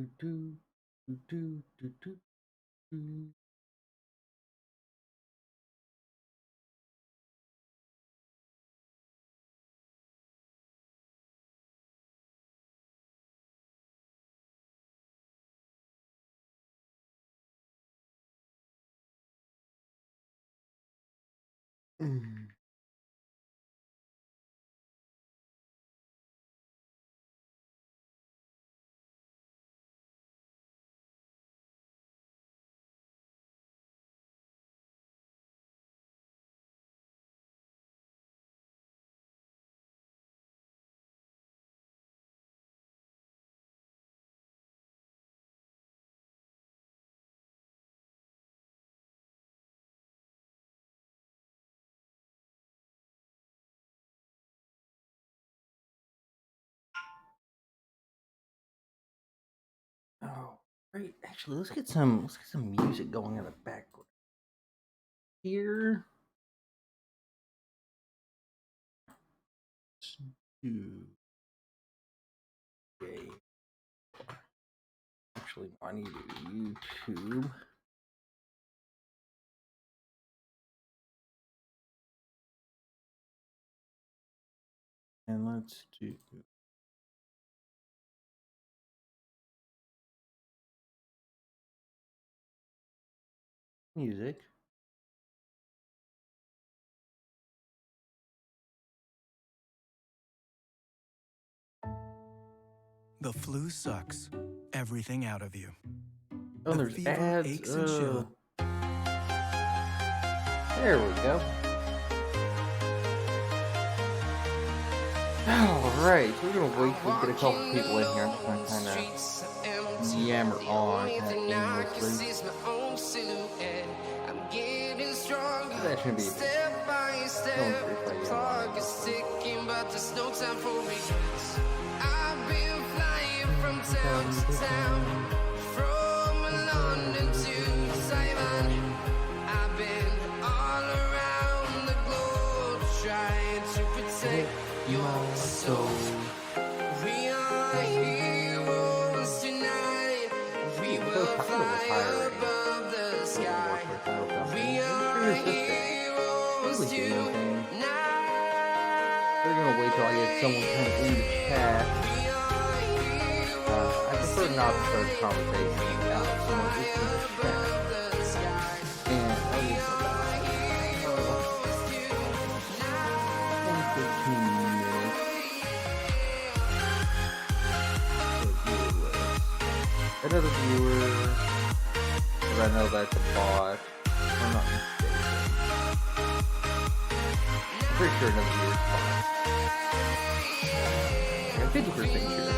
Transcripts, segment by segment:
Do, do, do, do, do, do, do. Mm. Oh, great. Actually, let's get some music going in the background here. Let's do a. Actually, I need to do YouTube. And let's do music. The flu sucks everything out of you. Oh, The there's fever, ads. aches, and chill. There we go. Alright, so we're gonna wait till we get a couple people in here. I'm just gonna kind of yammer on kind of aimlessly. That shouldn't be a big town to town, from London to Taiwan. I've been all around the globe trying to protect your soul. We are heroes tonight. We will fly above the sky. We are heroes tonight. They're gonna wait till I get someone kind of in the chat. I prefer not to start the conversation without someone just in the chat. And I'll leave it about 15 minutes. Another viewer, but I know that's a bot. I'm not mistaken. I'm pretty sure another viewer's bot. Yeah, 50% sure.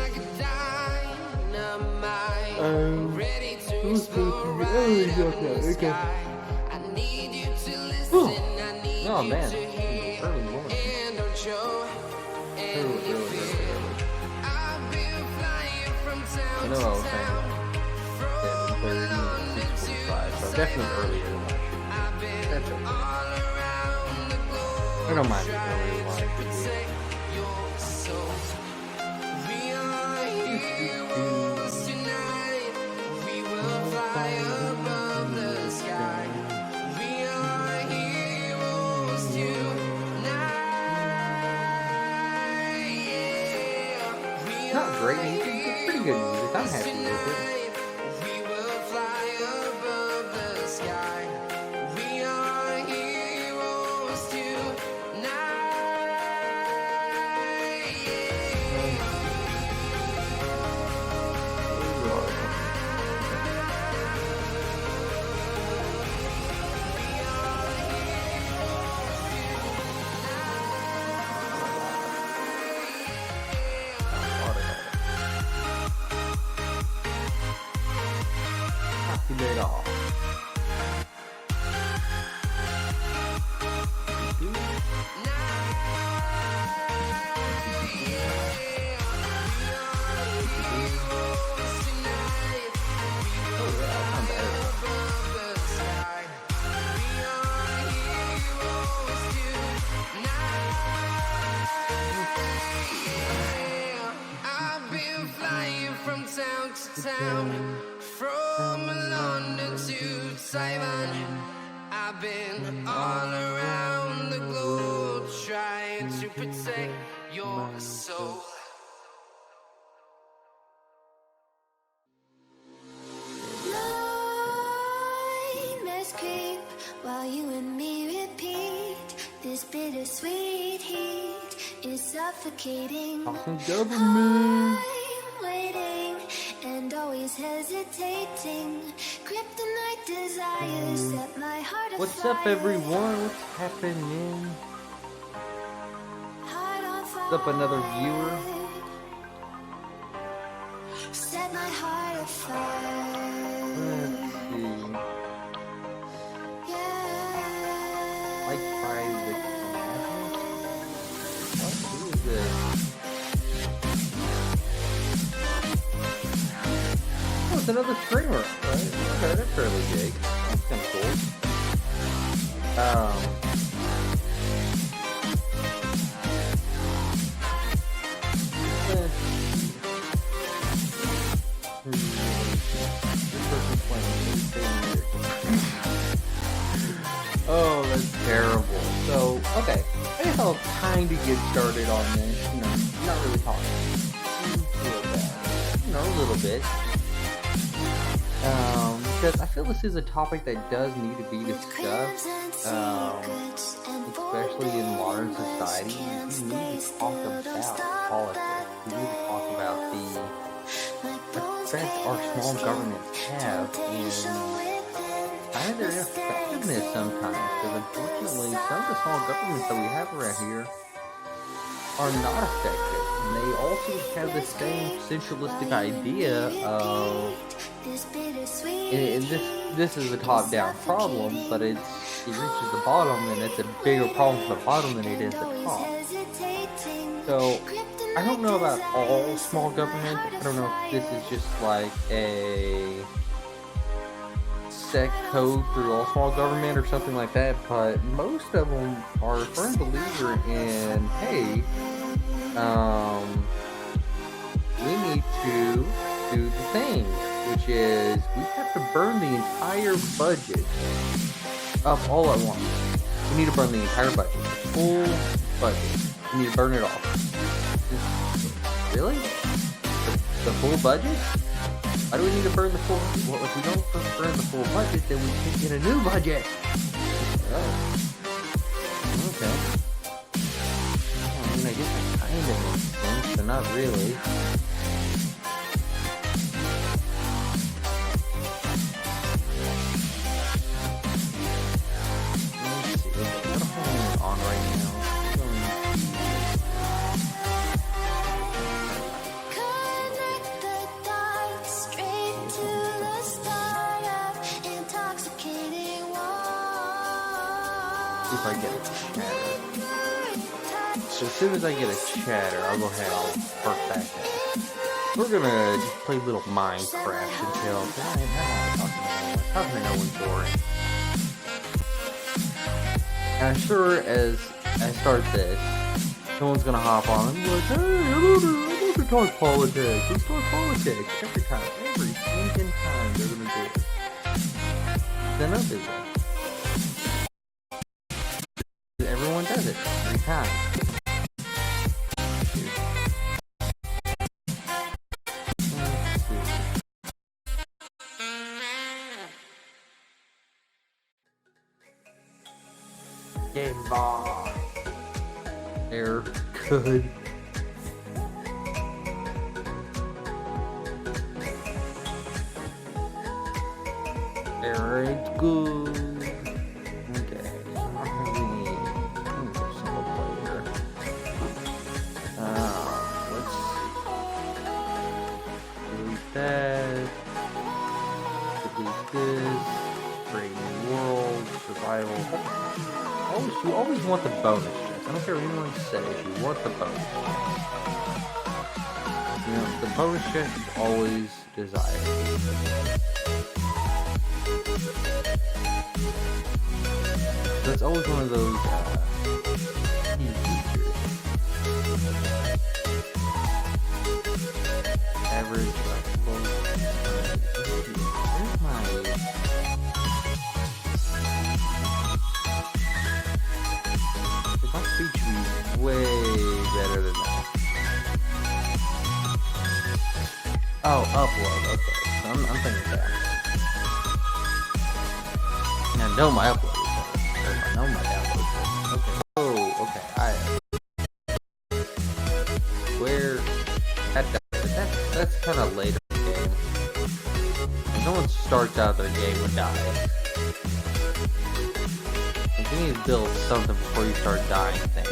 Who's supposed to be? Oh, okay. Oh man, early morning. Early. I know I was saying 7:30, 6:45, so definitely earlier than last year. That's okay. I don't mind being earlier than last year. Not great music, but pretty good music. I'm happy with it. town, from London to Taiwan. I've been all around the globe trying to protect your soul. Nightmares creep while you and me repeat. This bittersweet heat is suffocating. Talking government. I'm waiting and always hesitating. Kryptonite desires set my heart afire. What's up, everyone? What's happening? Heart on What's up, another viewer? Set my heart afire. Let's see. Yeah. Like by the what? Who is this? Oh, it's another streamer, right? Okay, that's fairly big. That's kind of cool. Oh, that's terrible. So, okay. I guess I'll kind of get started on this. You know, not really talking too bad. You know, a little bit. Because I feel this is a topic that does need to be discussed. Especially in modern society. We need to talk about politics. We need to talk about the effect our small governments have in kind of their effectiveness sometimes, because unfortunately some of the small governments that we have around here are not effective, and they also have the same centralistic idea of, and this is a top-down problem, but it reaches the bottom and it's a bigger problem for the bottom than it is the top. So I don't know about all small government. I don't know if this is just like a set code through all small government or something like that, but most of them are a firm believer in, hey, we need to do the thing, which is we have to burn the entire budget up all at once. We need to burn the entire budget, the full budget. We need to burn it off. Really? The full budget? Why do we need to burn the full? Well, if we don't burn the full budget, then we can't get a new budget. Oh. Okay. I mean, I guess that kind of makes sense, but not really. Let's see. What am I on right now? If I get a chatter. So as soon as I get a chatter, I'll go ahead and I'll park back down. We're gonna just play a little Minecraft until I'm talking to no one's boring. And I'm sure as I start this, someone's gonna hop on and be like, hey, I want to talk politics. Let's talk politics. Every single time they're gonna do it. Then I'll do that. Everyone does it every time. Game ball. They're good. They're good. Okay. That, delete this, create new world, survival. You always want the bonus chest. I don't care what anyone says, you want the bonus chest. You know, the bonus chest is always desired. That's always one of those key features. Average upload. Oh, upload. Okay, so I'm thinking that. I know my upload is set. I know my download is set. Okay. Oh, okay. Where that's kind of later in the game. When no one starts out their game and dies. Like, you need to build something before you start dying things.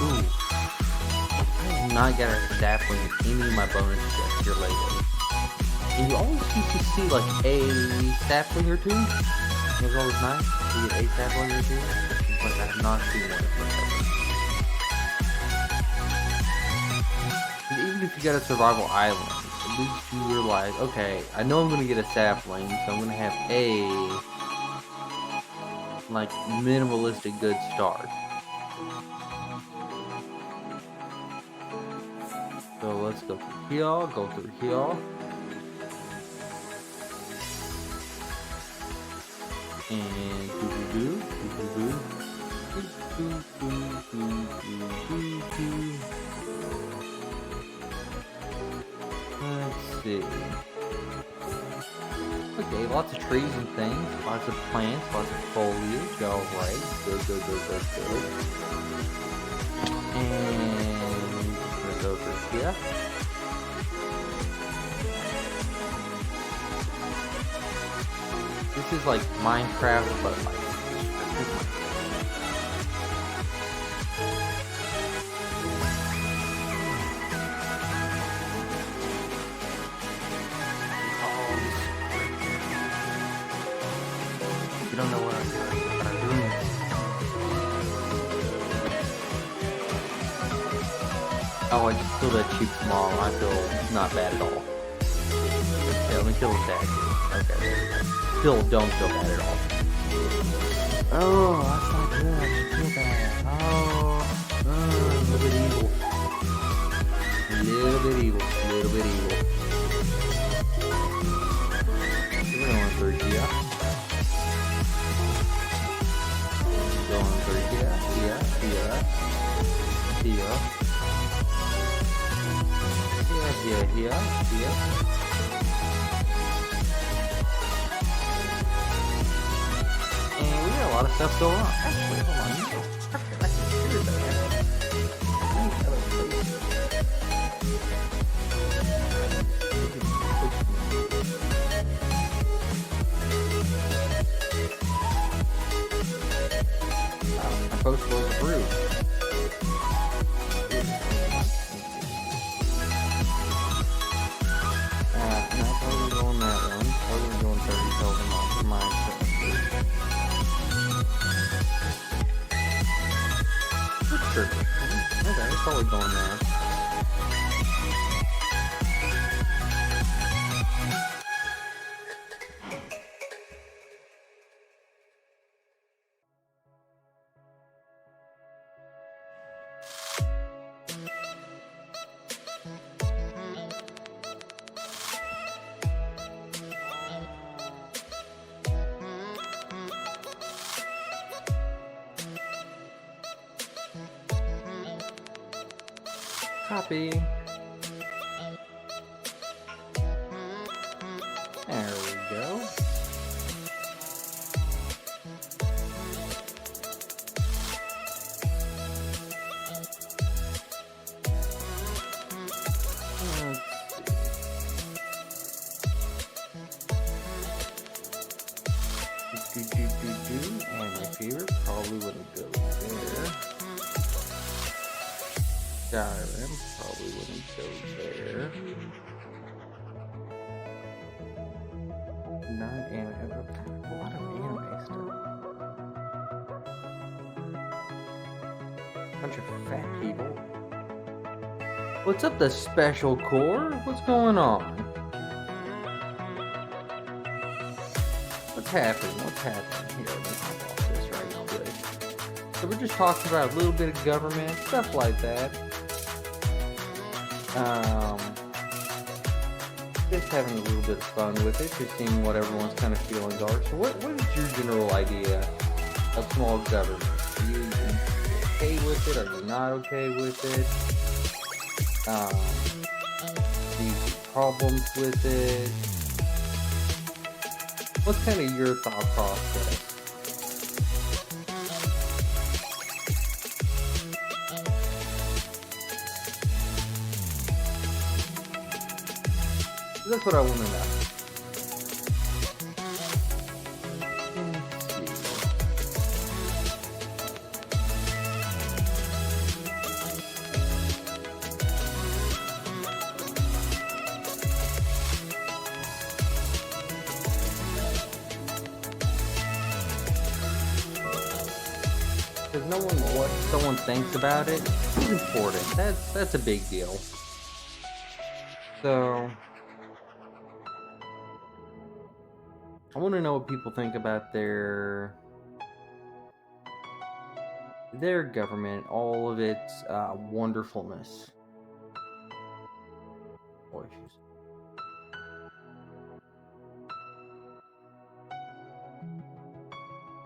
Ooh. I have not got a sapling in any of my bonus chests here lately. And you always used to see like a sapling or two. It was always nice to see a sapling or two. But I have not seen one forever. And even if you got a survival island, at least you realize, okay, I know I'm gonna get a sapling, so I'm gonna have a like minimalistic good start. So let's go through here, go through here. And let's see. Okay, lots of trees and things, lots of plants, lots of foliage, alright. Good. And let's go through here. This is like Minecraft, but like you don't know what I'm doing. Oh, I just killed that cheap small. I feel not bad at all. Okay, let me kill the statue. Okay. Still don't feel bad at all. Oh, that's not good. I feel bad. Oh, a little bit evil. Little bit evil. We're going through here. Going through here. And we got a lot of stuff going on. Actually, hold on. That's weird, man. My post was approved. And I probably go on that one. Probably going 30 total for my stuff. Sure. Okay, it's probably going there. Copy. There we go. And my favorite probably wouldn't go there. Skyrim probably wouldn't go there. Not anime. A lot of anime stuff. Bunch of fat people. What's up, the Special Corps? What's going on? What's happening here? Let me talk about this right quick. So we're just talking about a little bit of government, stuff like that. Just having a little bit of fun with it, just seeing what everyone's kind of feelings are. So what is your general idea of small government? Are you okay with it? Are you not okay with it? Do you see problems with it? What's kind of your thought process? That's what I want to know. Because what someone thinks about it is important. That's a big deal. So I want to know what people think about their government, all of its wonderfulness. Oh, issues.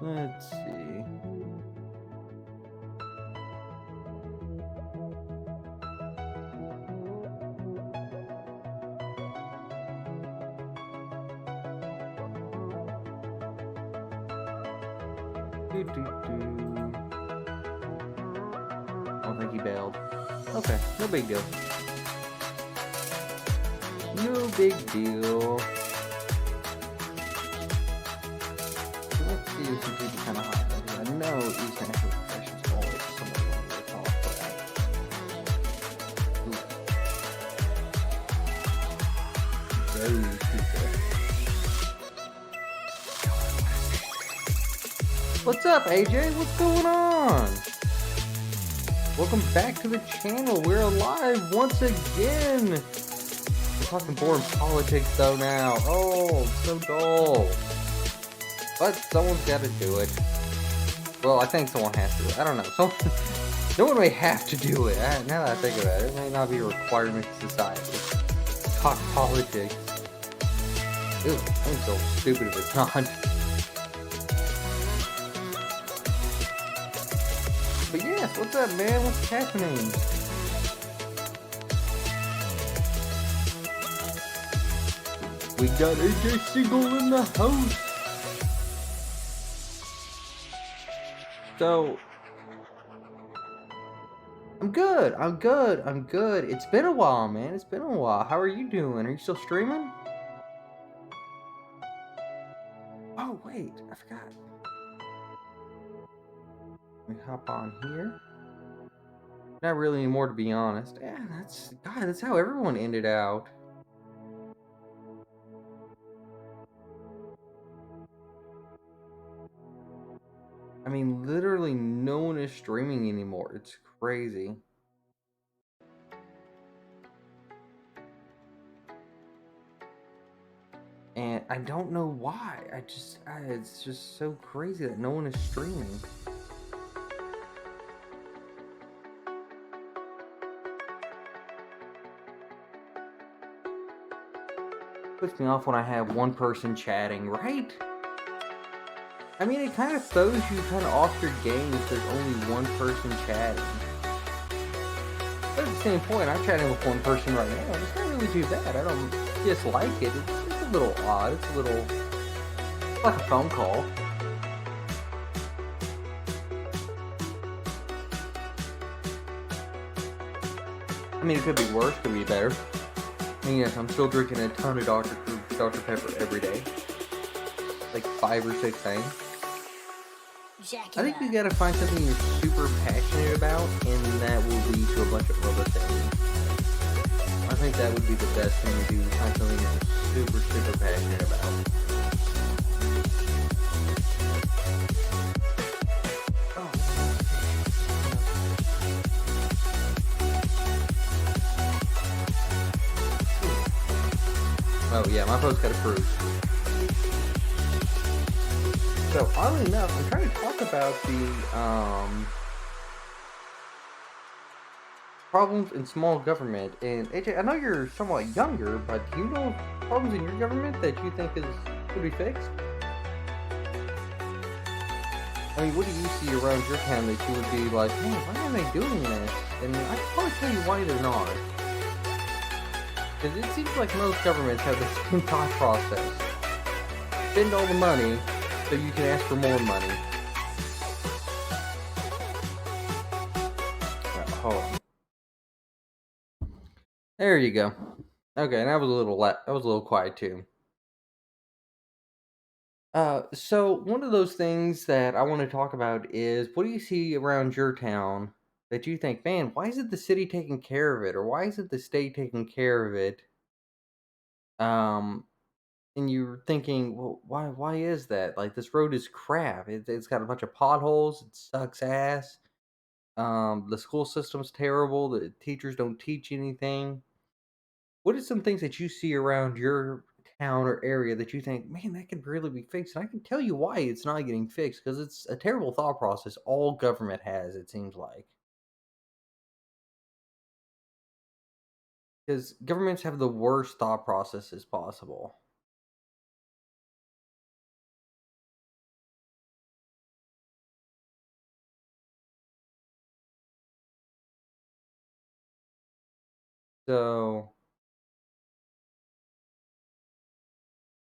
Let's see. I don't think he bailed. Okay, no big deal. No big deal. Let's see if some people kind of high. I know East National Profession's always somewhere along the top for that. Those people. What's up, AJ? What's going on? Welcome back to the channel. We're alive once again. We're talking boring politics though now. Oh, so dull. But someone's got to do it. Well, I think someone has to do it. I don't know. No one may have to do it. Now that I think about it, it may not be a requirement of society. Talk politics. Ew, I'm so stupid if it's not. But yes, what's up, man? What's happening? We got AJ Single in the house. So, I'm good. It's been a while, man. It's been a while. How are you doing? Are you still streaming? Oh, wait. I forgot. Let me hop on here. Not really anymore, to be honest. Yeah, that's how everyone ended out. I mean, literally no one is streaming anymore. It's crazy. And I don't know why. It's just so crazy that no one is streaming. Puts me off when I have one person chatting, right? I mean, it kind of throws you kind of off your game if there's only one person chatting. But at the same point, I'm chatting with one person right now. It's not really too bad. I don't dislike it. It's a little odd. It's a little like a phone call. I mean, it could be worse. Could be better. And yes, I'm still drinking a ton of Dr. Pepper every day. Like 5 or 6 things. I think you gotta find something you're super passionate about, and that will lead to a bunch of other things. I think that would be the best thing to do, find something you're super, super passionate about. Oh yeah, my post got approved. So, oddly enough, I'm trying to talk about the problems in small government. And AJ, I know you're somewhat younger, but do you know problems in your government that you think could be fixed? I mean, what do you see around your town that you would be like, man, why aren't they doing this? And I can probably tell you why they're not. Because it seems like most governments have the same thought process. Spend all the money so you can ask for more money. Hold on. There you go. Okay, and that was a little quiet too. So one of those things that I want to talk about is what do you see around your town that you think, man, why isn't the city taking care of it, or why isn't the state taking care of it? Um, and you're thinking, well, why is that? Like this road is crap. It's got a bunch of potholes. It sucks ass. The school system's terrible. The teachers don't teach anything. What are some things that you see around your town or area that you think, man, that could really be fixed? And I can tell you why it's not getting fixed because it's a terrible thought process all government has, it seems like. Because governments have the worst thought processes possible. So,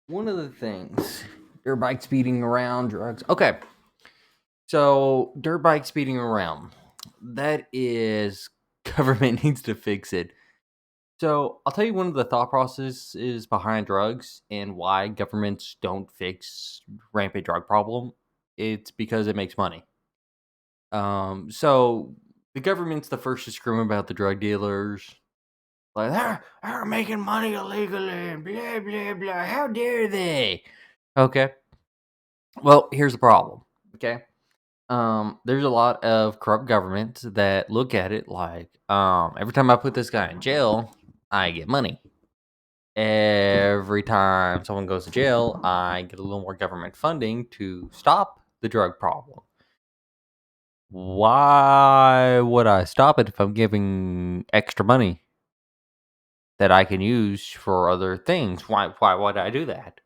one of the things, dirt bike speeding around, drugs. Okay, so dirt bike speeding around. That is, government needs to fix it. So I'll tell you one of the thought processes behind drugs and why governments don't fix rampant drug problem. It's because it makes money. So the government's the first to scream about the drug dealers, like they're making money illegally and blah blah blah. How dare they? Okay. Well, here's the problem. Okay. There's a lot of corrupt governments that look at it like, every time I put this guy in jail, I get money. Every time someone goes to jail, I get a little more government funding to stop the drug problem. Why would I stop it if I'm giving extra money that I can use for other things? Why would I do that?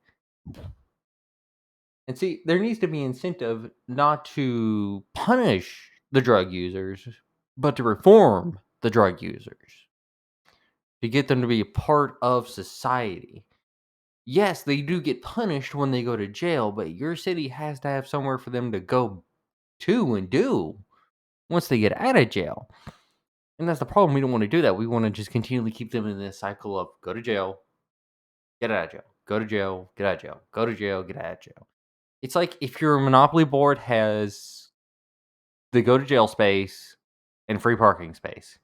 And see, there needs to be incentive not to punish the drug users, but to reform the drug users, to get them to be a part of society. Yes, they do get punished when they go to jail, but your city has to have somewhere for them to go to and do once they get out of jail. And that's the problem. We don't want to do that. We want to just continually keep them in this cycle of go to jail, get out of jail, go to jail, get out of jail, go to jail, get out of jail. It's like if your Monopoly board has the go to jail space and free parking space.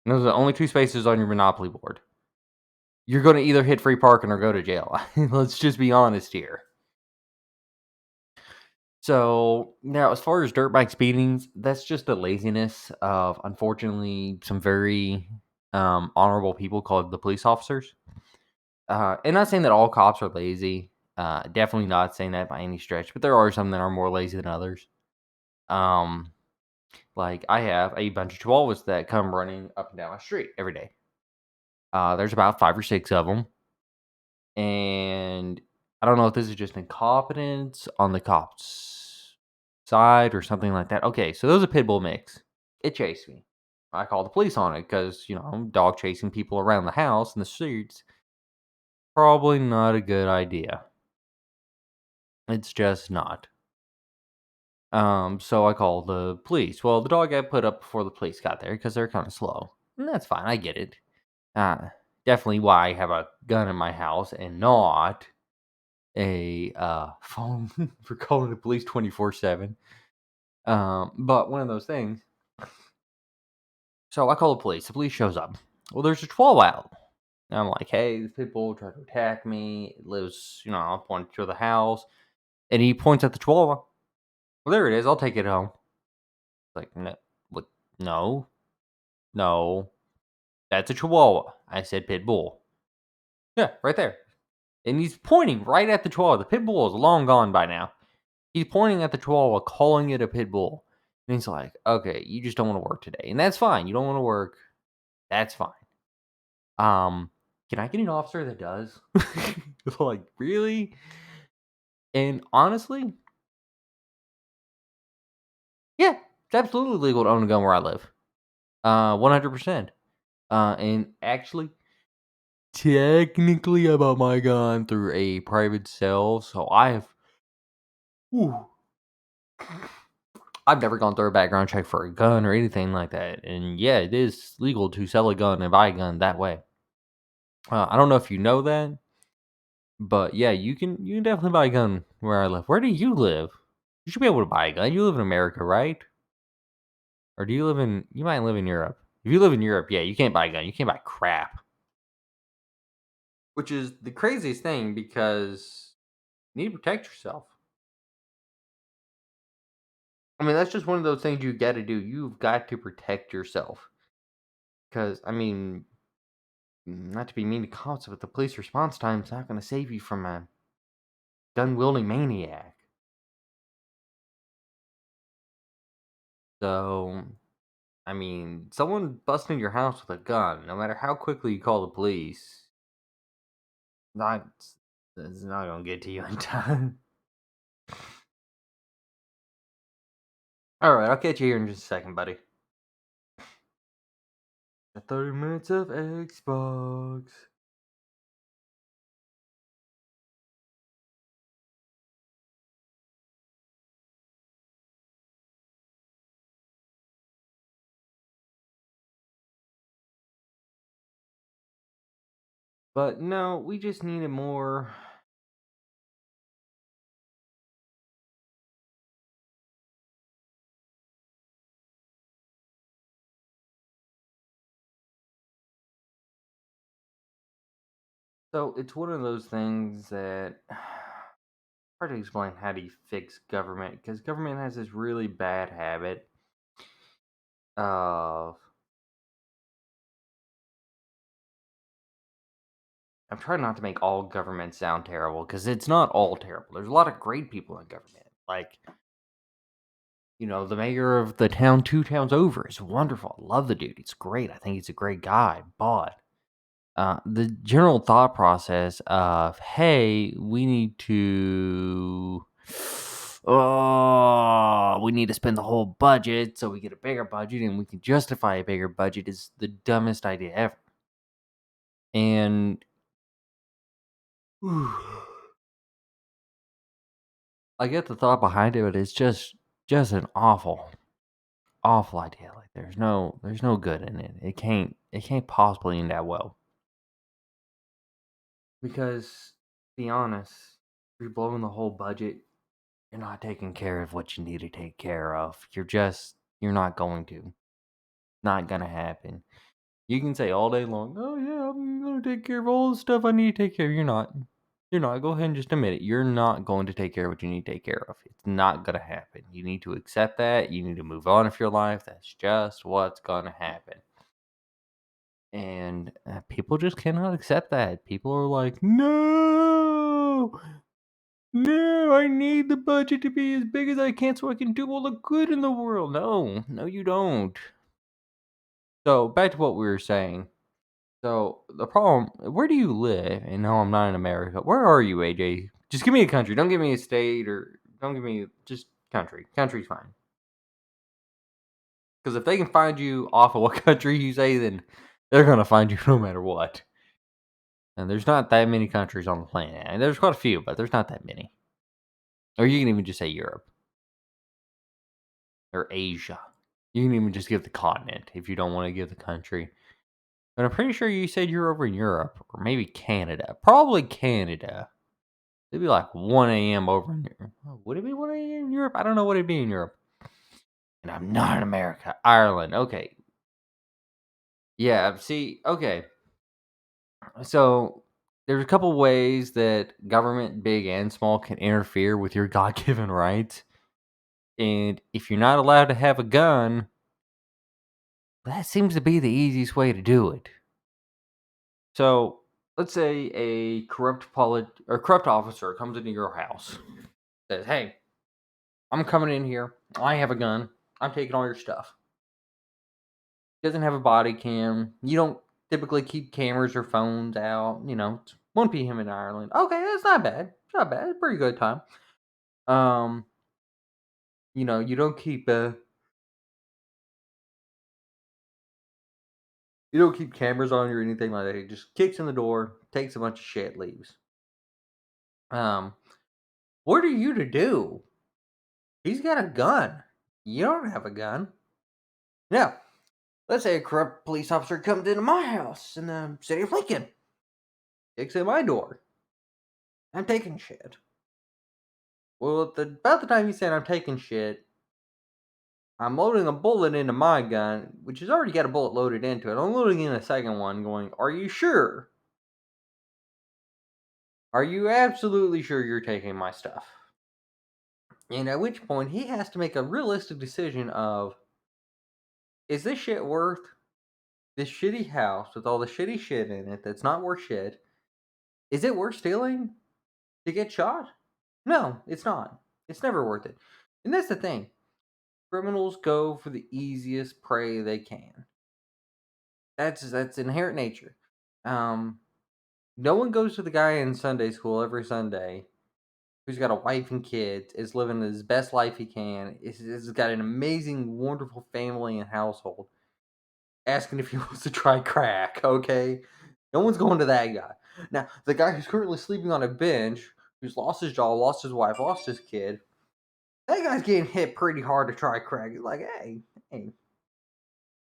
And those are the only two spaces on your Monopoly board. You're going to either hit free parking or go to jail. Let's just be honest here. So now, as far as dirt bike speedings, that's just a laziness of, unfortunately, some very honorable people called the police officers. And not saying that all cops are lazy. Definitely not saying that by any stretch, but there are some that are more lazy than others. Um, like I have a bunch of chihuahuas that come running up and down my street every day. There's about 5 or 6 of them, and I don't know if this is just incompetence on the cops' side or something like that. Okay, so there was a pit bull mix. It chased me. I called the police on it because, dog chasing people around the house and the streets, probably not a good idea. It's just not. So I called the police. Well, the dog got put up before the police got there because they're kind of slow. And that's fine. I get it. Definitely why I have a gun in my house and not a phone for calling the police 24/7. But one of those things. So I call the police. The police shows up. Well, there's a chihuahua out. And I'm like, hey, these people try to attack me. It lives, I point to the house. And he points at the chihuahua. Well, there it is. I'll take it home. Like, no, what? No, that's a chihuahua. I said pit bull. Yeah, right there. And he's pointing right at the chihuahua. The pit bull is long gone by now. He's pointing at the chihuahua, calling it a pit bull. And he's like, okay, you just don't want to work today. And that's fine. You don't want to work. That's fine. Can I get an officer that does? Like, really? And honestly, yeah, it's absolutely legal to own a gun where I live. 100%. And actually, technically I bought my gun through a private sale, so Whew, I've never gone through a background check for a gun or anything like that. And yeah, it is legal to sell a gun and buy a gun that way. I don't know if you know that, but yeah, you can definitely buy a gun where I live. Where do you live? You should be able to buy a gun. You live in America, right? Or do you live in? You might live in Europe. If you live in Europe, yeah, you can't buy a gun. You can't buy crap. Which is the craziest thing because you need to protect yourself. I mean, that's just one of those things you got to do. You've got to protect yourself. Because, I mean, not to be mean to cops, but the police response time is not going to save you from a gun wielding maniac. So, I mean, someone busting your house with a gun, no matter how quickly you call the police, not it's not gonna get to you in time. All right, I'll catch you here in just a second, buddy. 30 minutes of Xbox. But no, we just needed more. So it's one of those things that hard to explain how do you fix government because government has this really bad habit of I'm trying not to make all government sound terrible because it's not all terrible. There's a lot of great people in government. Like, the mayor of the town 2 towns over is wonderful. I love the dude. He's great. I think he's a great guy. But the general thought process of, hey, we need to. Oh, we need to spend the whole budget so we get a bigger budget and we can justify a bigger budget is the dumbest idea ever. And I get the thought behind it, but it's just an awful idea. Like there's no good in it. It can't possibly end that well. Because to be honest, if you're blowing the whole budget, you're not taking care of what you need to take care of. You're not going to. Not gonna happen. You can say all day long, "Oh yeah, I'm gonna take care of all the stuff I need to take care of." You're not. You're not. Go ahead and just admit it. You're not going to take care of what you need to take care of. It's not gonna happen. You need to accept that. You need to move on with your life. That's just what's gonna happen. And people just cannot accept that. People are like, no, no, I need the budget to be as big as I can so I can do all the good in the world. No, no, you don't. So, back to what we were saying. So, the problem, where do you live? And no, I'm not in America. Where are you, AJ? Just give me a country. Don't give me a state or don't give me just country. Country's fine. Because if they can find you off of what country you say, then they're going to find you no matter what. And there's not that many countries on the planet. And there's quite a few, but there's not that many. Or you can even just say Europe or Asia. You can even just give the continent if you don't want to give the country. But I'm pretty sure you said you're over in Europe or maybe Canada. Probably Canada. It'd be like 1 a.m. over in Europe. Would it be 1 a.m. in Europe? I don't know what it'd be in Europe. And I'm not in America. Ireland. Okay. Yeah, see, okay. So there's a couple ways that government, big and small, can interfere with your God given rights. And if you're not allowed to have a gun, that seems to be the easiest way to do it. So let's say a corrupt officer comes into your house, says, "Hey, I'm coming in here. I have a gun. I'm taking all your stuff." Doesn't have a body cam. You don't typically keep cameras or phones out. It's 1 p.m. in Ireland. Okay, that's not bad. It's not bad. It's a pretty good time. Um, you don't keep You don't keep cameras on you or anything like that. He just kicks in the door, takes a bunch of shit, leaves. Um, what are you to do? He's got a gun. You don't have a gun. Now, let's say a corrupt police officer comes into my house in the city of Lincoln, kicks in my door. I'm taking shit. Well, about the time he said I'm taking shit, I'm loading a bullet into my gun, which has already got a bullet loaded into it. I'm loading in a second one, going, "Are you sure? Are you absolutely sure you're taking my stuff?" And at which point, he has to make a realistic decision of, is this shit worth this shitty house with all the shitty shit in it that's not worth shit? Is it worth stealing to get shot? No, it's not. It's never worth it. And that's the thing. Criminals go for the easiest prey they can. That's inherent nature. Um, no one goes to the guy in Sunday school every Sunday who's got a wife and kids, is living his best life he can, is got an amazing, wonderful family and household, asking if he wants to try crack. Okay, no one's going to that guy. Now, the guy who's currently sleeping on a bench, who's lost his job, lost his wife, lost his kid, that guy's getting hit pretty hard to try crack. He's like, hey, you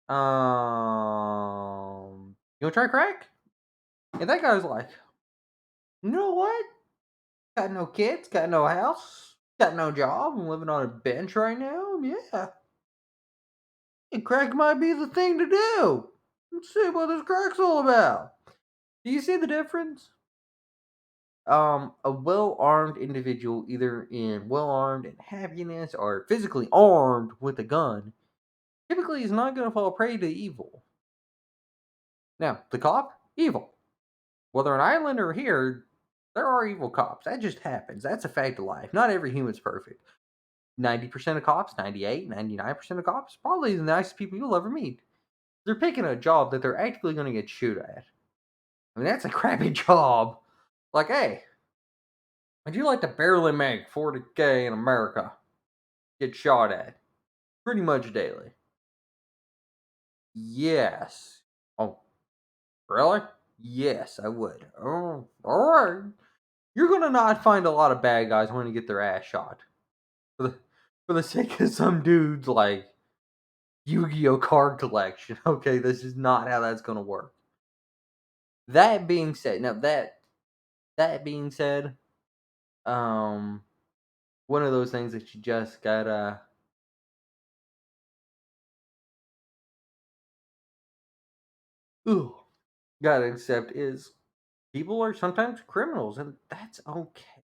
wanna try crack? And that guy was like, you know what? Got no kids, got no house, got no job, I'm living on a bench right now. Yeah. And crack might be the thing to do. Let's see what this crack's all about. Do you see the difference? A well armed individual, either in well armed and happiness or physically armed with a gun, typically is not going to fall prey to evil. Now, the cop, evil. Whether an island or here, there are evil cops. That just happens. That's a fact of life. Not every human's perfect. 90% of cops, 98, 99% of cops, probably the nicest people you'll ever meet. They're picking a job that they're actually going to get shoot at. I mean, that's a crappy job. Like, hey, would you like to barely make 40K in America? Get shot at pretty much daily. Yes. Oh, really? Yes, I would. Oh, all right. You're gonna not find a lot of bad guys when to get their ass shot for the sake of some dude's like Yu-Gi-Oh card collection. Okay, this is not how that's gonna work. That being said, now that being said, um, one of those things that you just ooh, gotta accept is people are sometimes criminals, and that's okay.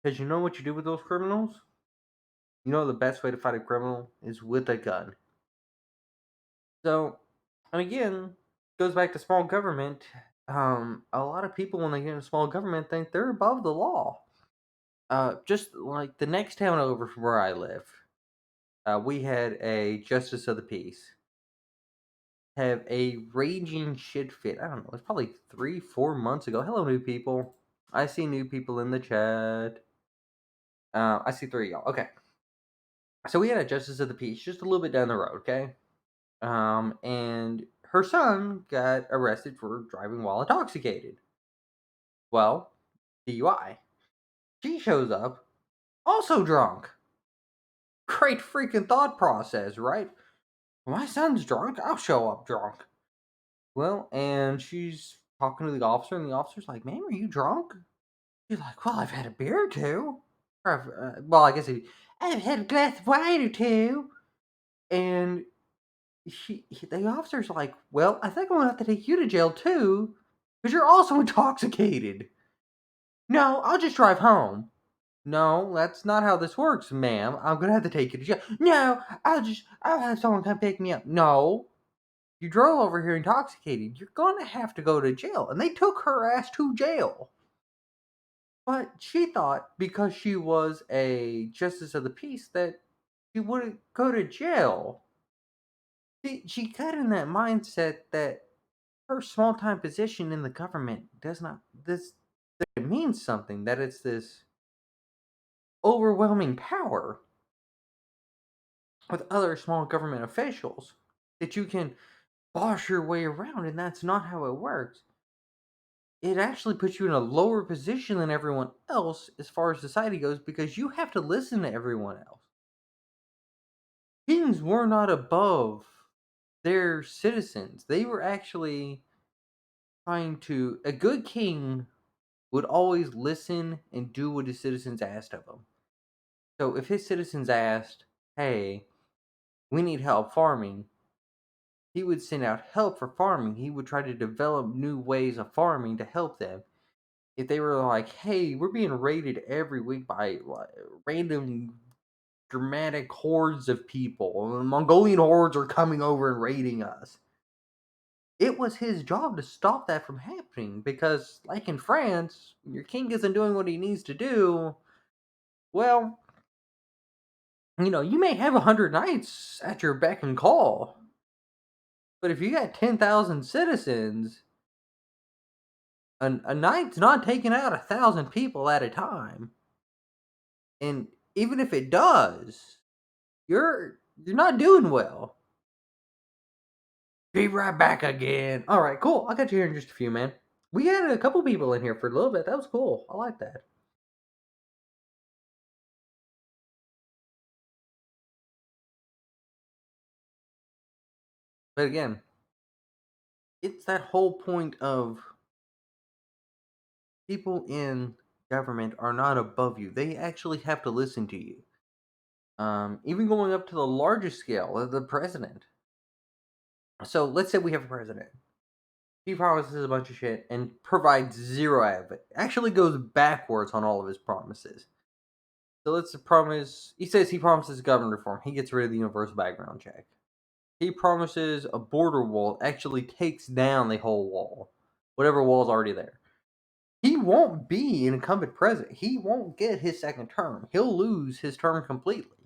Because you know what you do with those criminals? You know the best way to fight a criminal is with a gun. So, and again, goes back to small government. A lot of people when they get into small government think they're above the law. Just like the next town over from where I live, we had a justice of the peace have a raging shit fit. I don't know. It's probably 3, 4 months ago. Hello, new people. I see new people in the chat. I see three of y'all. Okay. So we had a justice of the peace just a little bit down the road. Okay. And her son got arrested for driving while intoxicated. Well, DUI. She shows up also drunk. Great freaking thought process, right? My son's drunk. I'll show up drunk. Well, and she's talking to the officer, and the officer's like, "Ma'am, are you drunk?" She's like, "Well, I've had a beer or two. Or well, I guess I've had a glass of wine or two." And the officer's like, "Well, I think I'm gonna have to take you to jail too, because you're also intoxicated." "No, I'll just drive home." "No, that's not how this works, ma'am. I'm gonna have to take you to jail." "No, I'll have someone come pick me up." "No, you drove over here intoxicated. You're gonna have to go to jail." And they took her ass to jail. But she thought because she was a justice of the peace that she wouldn't go to jail. She got in that mindset that her small time position in the government does not this that it means something, that it's this overwhelming power with other small government officials that you can boss your way around, and that's not how it works. It actually puts you in a lower position than everyone else as far as society goes because you have to listen to everyone else. Kings were not above their citizens. They were actually trying to. A good king would always listen and do what his citizens asked of him. So if his citizens asked, hey, we need help farming, he would send out help for farming. He would try to develop new ways of farming to help them. If they were like, hey, we're being raided every week by random dramatic hordes of people, and Mongolian hordes are coming over and raiding us. It was his job to stop that from happening because, like in France, your king isn't doing what he needs to do. Well, you may have 100 knights at your beck and call, but if you got 10,000 citizens, a knight's not taking out 1,000 people at a time. And even if it does, you're not doing well. Be right back again. All right, cool. I'll get you here in just a few, man. We had a couple people in here for a little bit. That was cool. I like that. But again, it's that whole point of people in government are not above you. They actually have to listen to you. Even going up to the largest scale, the president. So let's say we have a president. He promises a bunch of shit and provides zero out of it. Actually goes backwards on all of his promises. So let's promise. He says he promises government reform. He gets rid of the universal background check. He promises a border wall. Actually takes down the whole wall, whatever wall's already there. He won't be an incumbent president. He won't get his second term. He'll lose his term completely.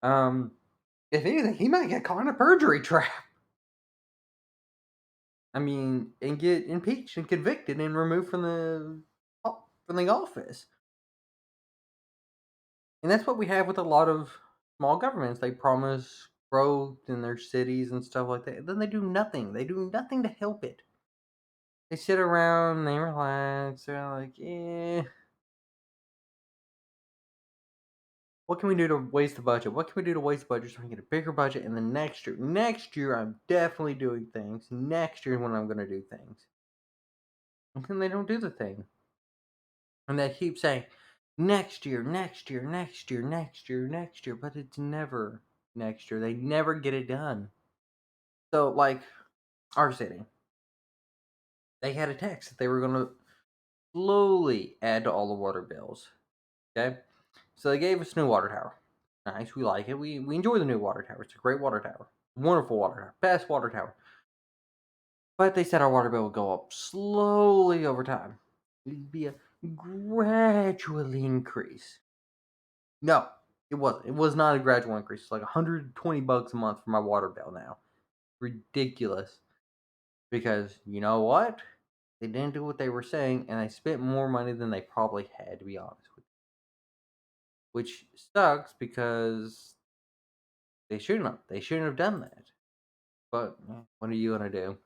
If anything, he might get caught in a perjury trap. I mean, and get impeached and convicted and removed from the office. And that's what we have with a lot of small governments. They promise growth in their cities and stuff like that. Then they do nothing. They do nothing to help it. They sit around, they relax, they're like, what can we do to waste the budget? What can we do to waste the budget so we can get a bigger budget? And then next year, I'm definitely doing things. Next year is when I'm going to do things. And then they don't do the thing. And they keep saying, next year, next year, next year, next year, next year. But it's never next year. They never get it done. So, like, our city, they had a tax that they were going to slowly add to all the water bills. Okay? So they gave us a new water tower. Nice, we like it. We enjoy the new water tower. It's a great water tower. Wonderful water tower. Best water tower. But they said our water bill would go up slowly over time. It'd be a gradual increase. No, it wasn't. It was not a gradual increase. It's like $120 a month for my water bill now. Ridiculous. Because you know what? They didn't do what they were saying, and they spent more money than they probably had, to be honest with you. Which sucks because they shouldn't have. They shouldn't have done that. But what are you gonna do?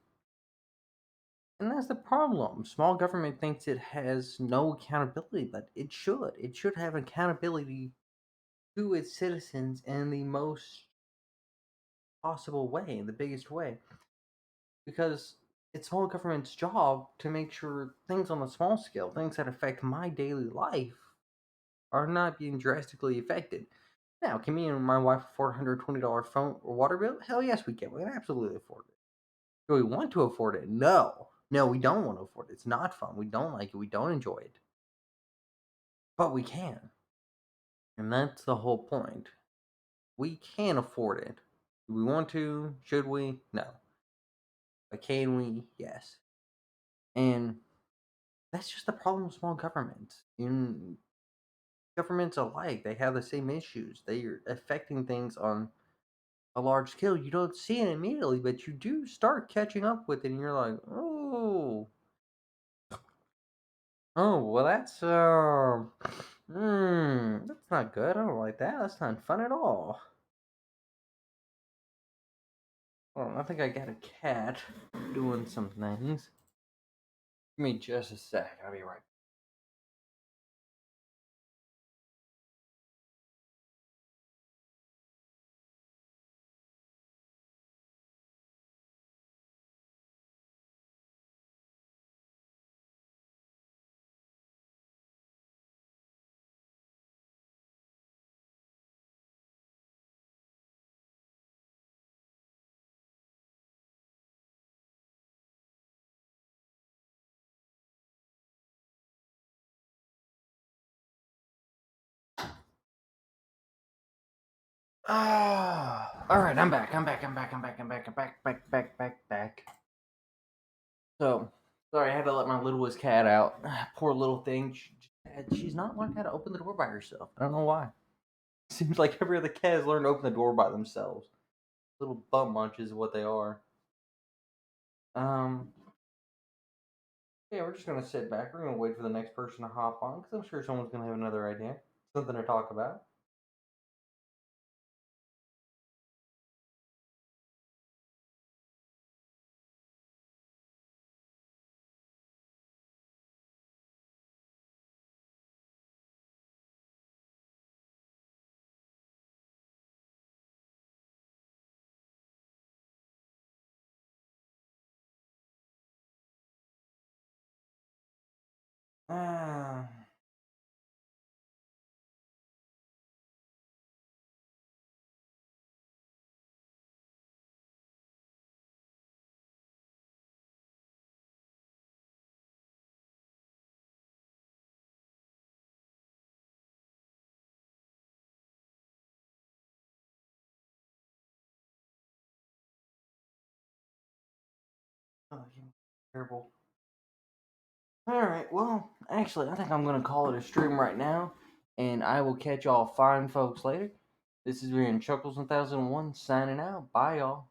And that's the problem. Small government thinks it has no accountability, but it should. It should have accountability to its citizens in the most possible way, the biggest way. Because it's small government's job to make sure things on a small scale, things that affect my daily life, are not being drastically affected. Now, can me and my wife afford $120 phone or water bill? Hell yes, we can. We can absolutely afford it. Do we want to afford it? No. No, we don't want to afford it. It's not fun. We don't like it. We don't enjoy it. But we can. And that's the whole point. We can afford it. Do we want to? Should we? No. But can we? Yes. And that's just the problem with small governments. In governments alike, they have the same issues. They are affecting things on a large scale. You don't see it immediately, but you do start catching up with it, and you're like, well, that's not good. I don't like that. That's not fun at all. Oh, I think I got a cat doing some things. Give me just a sec. I'll be right. Ah, all right. I'm back. I'm back. I'm back. I'm back. I'm back. I'm back. So, sorry, I had to let my littlest cat out. Poor little thing. She's not learned how to open the door by herself. I don't know why. Seems like every other cat has learned to open the door by themselves. Little bum munches is what they are. Um, yeah, we're just gonna sit back. We're gonna wait for the next person to hop on because I'm sure someone's gonna have another idea, something to talk about. Ah, oh, terrible. All right, well, actually, I think I'm gonna call it a stream right now, and I will catch y'all fine folks later. This has been Chuckles 1001 signing out. Bye, y'all.